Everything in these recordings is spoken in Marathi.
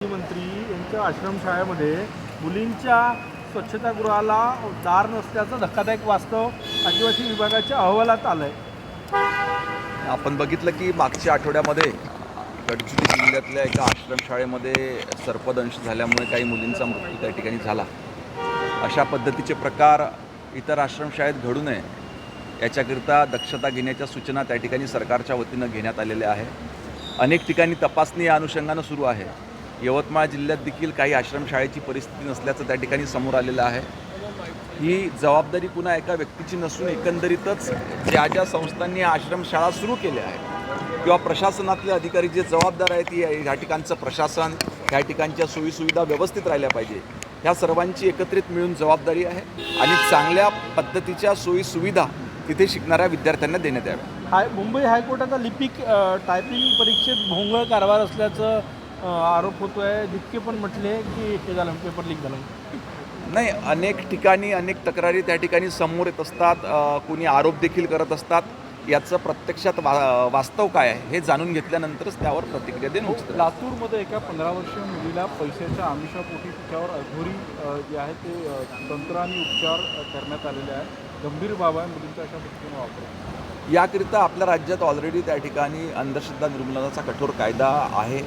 मंत्री यांच्या आश्रमशाळेमध्ये मुलींच्या स्वच्छतागृहाला दार नसल्याचं धक्कादायक वास्तव आदिवासी विभागाच्या अहवालात आलं आहे. आपण बघितलं की मागच्या आठवड्यामध्ये गडचिरोली जिल्ह्यातल्या एका आश्रमशाळेमध्ये सर्पदंश झाल्यामुळे काही मुलींचा मृत्यू त्या ठिकाणी झाला. अशा पद्धतीचे प्रकार इतर आश्रमशाळेत घडू नये याच्याकरिता दक्षता घेण्याच्या सूचना त्या ठिकाणी सरकारच्या वतीनं घेण्यात आलेल्या आहे. अनेक ठिकाणी तपासणी या अनुषंगानं सुरू आहे. यवतमाळ जिल्ह्यात देखील काही आश्रमशाळेची परिस्थिती नसल्याचं त्या ठिकाणी समोर आलेलं आहे. ही जबाबदारी पुन्हा एका व्यक्तीची नसून एकंदरीतच ज्या संस्थांनी आश्रमशाळा सुरू केल्या आहेत किंवा प्रशासनातले अधिकारी जे जबाबदार आहेत या ठिकाणचं प्रशासन, ह्या ठिकाणच्या सोयीसुविधा व्यवस्थित राहिल्या पाहिजे. ह्या सर्वांची एकत्रित मिळून जबाबदारी आहे आणि चांगल्या पद्धतीच्या सोयीसुविधा तिथे शिकणाऱ्या विद्यार्थ्यांना देण्यात याव्या. मुंबई हायकोर्टाचा लिपिक टायपिंग परीक्षेत भोंगळ कारभार असल्याचं आरोप होतो आहे. जितके पण म्हटले की हे झालं, पेपर लीक झालं. नाही, अनेक ठिकाणी अनेक तक्रारी त्या ठिकाणी समोर येत असतात. कोणी आरोप देखील करत असतात. याचं प्रत्यक्षात वास्तव काय आहे हे जाणून घेतल्यानंतरच त्यावर प्रतिक्रिया देणं उचित. लातूरमध्ये एका 15 वर्षीय मुलीला पैशाच्या आमिषापोटी तिच्यावर अघोरी जे आहे ते तंत्र आणि उपचार करण्यात आलेले आहेत. गंभीर बाब आहे मुलींचा अशा पद्धतीने वापर. याकरिता आपल्या राज्यात ऑलरेडी त्या ठिकाणी अंधश्रद्धा निर्मूलनाचा कठोर कायदा आहे.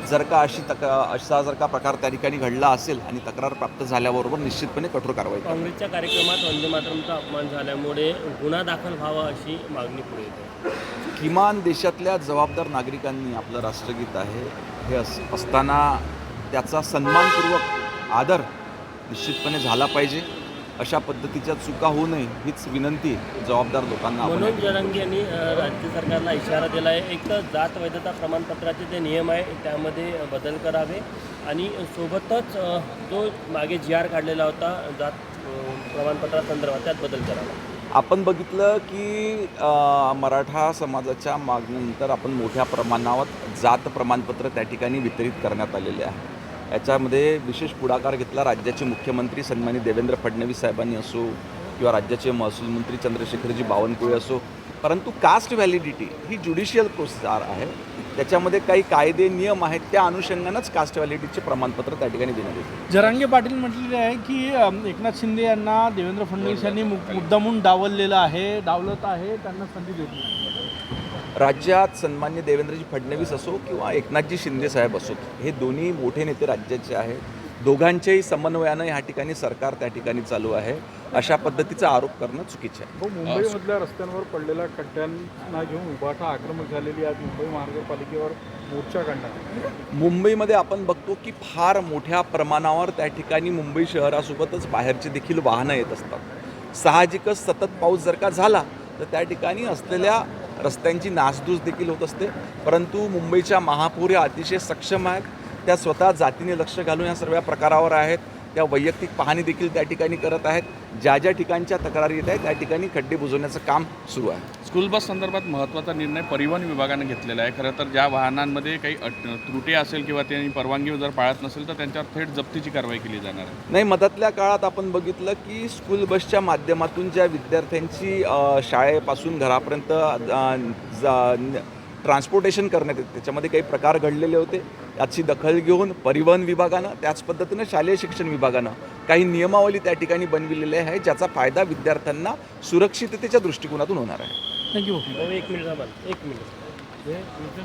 जर का असा प्रकार त्या ठिकाणी घडला असेल आणि तक्रार प्राप्त झाल्याबरोबर निश्चितपणे कठोर कारवाई. काँग्रेसच्या कार्यक्रमात वंदे मातरमचा अपमान झाल्यामुळे गुन्हा दाखल व्हावा अशी मागणी पुढे येते. किमान देशातल्या जबाबदार नागरिकांनी आपलं राष्ट्रगीत आहे हे असताना त्याचा सन्मानपूर्वक आदर निश्चितपणे झाला पाहिजे. अशा पद्धतीच्या चुका होऊ नये हीच विनंती जबाबदार लोकांना. मनोज जरांगे यांनी राज्य सरकारला इशारा दिला आहे. एक तर जात वैधता प्रमाणपत्राचे जे नियम आहे त्यामध्ये बदल करावे आणि सोबतच जो मागे GR काढलेला होता जात प्रमाणपत्रासंदर्भात त्यात बदल करावा. आपण बघितलं की मराठा समाजाच्या मागणीनंतर आपण मोठ्या प्रमाणावर जात प्रमाणपत्र त्या ठिकाणी वितरित करण्यात आलेले आहे. याच्यामध्ये विशेष पुढाकार घेतला राज्याचे मुख्यमंत्री सन्माननीय देवेंद्र फडणवीस साहेबांनी असो किंवा राज्याचे महसूल मंत्री चंद्रशेखरजी बावनकुळे असो. परंतु कास्ट व्हॅलिडिटी ही ज्युडिशियल प्रोसेस आहे. त्याच्यामध्ये काही कायदे नियम आहेत, त्या अनुषंगानंच कास्ट व्हॅलिडिटीचे प्रमाणपत्र त्या ठिकाणी देण्यात येते. जरांगे पाटील म्हटलेले आहे की एकनाथ शिंदे यांना देवेंद्र फडणवीस यांनी मुद्दामून डावललेलं आहे, डावलत आहे, त्यांना संधी देत नाही. राज्यात सन्मान्य देवेंद्रजी फडणवीस असो किंवा एकनाथजी शिंदे साहेब असोत, हे दोन्ही मोठे नेते राज्याचे आहेत. दोघांच्याही समन्वयानं ह्या ठिकाणी सरकार त्या ठिकाणी चालू आहे. अशा पद्धतीचा आरोप करणं चुकीचं आहे. मुंबईमधल्या रस्त्यांवर पडलेल्या खड्ड्यांना घेऊन उभाटा आक्रमक झालेली आज मुंबई महानगरपालिकेवर मोर्चा काढण्यात. मुंबईमध्ये आपण बघतो की फार मोठ्या प्रमाणावर त्या ठिकाणी मुंबई शहरासोबतच बाहेरचे देखील वाहनं येत असतात. साहजिकच सतत पाऊस जर का झाला तर त्या ठिकाणी असलेल्या रस्त्यांची नासधूस देखील होत असते. परंतु मुंबईच्या महापौर या अतिशय सक्षम आहेत. त्या स्वतः जातीने लक्ष घालून या सर्व प्रकारावर आहेत. त्या वैयक्तिक पाहणी देखील त्या ठिकाणी करत आहेत. ज्या ठिकाणच्या तक्रारी येत आहेत त्या ठिकाणी खड्डे बुजवण्याचं काम सुरू आहे. स्कूल बस संदर्भात महत्त्वाचा निर्णय परिवहन विभागाने घेतलेला आहे. खरं तर ज्या वाहनांमध्ये काही त्रुटी असेल किंवा त्यांनी परवानगी जर पाळत नसेल तर त्यांच्यावर थेट जप्तीची कारवाई केली जाणार आहे. नाही, मधातल्या काळात आपण बघितलं की स्कूल बसच्या माध्यमातून ज्या विद्यार्थ्यांची शाळेपासून घरापर्यंत ट्रान्सपोर्टेशन करण्यात येते त्याच्यामध्ये काही प्रकार घडलेले होते. याची दखल घेऊन परिवहन विभागानं त्याच पद्धतीनं शालेय शिक्षण विभागानं काही नियमावली त्या ठिकाणी बनविलेली आहे ज्याचा फायदा विद्यार्थ्यांना सुरक्षिततेच्या दृष्टिकोनातून होणार आहे. थँक्यू. एक मिनिट.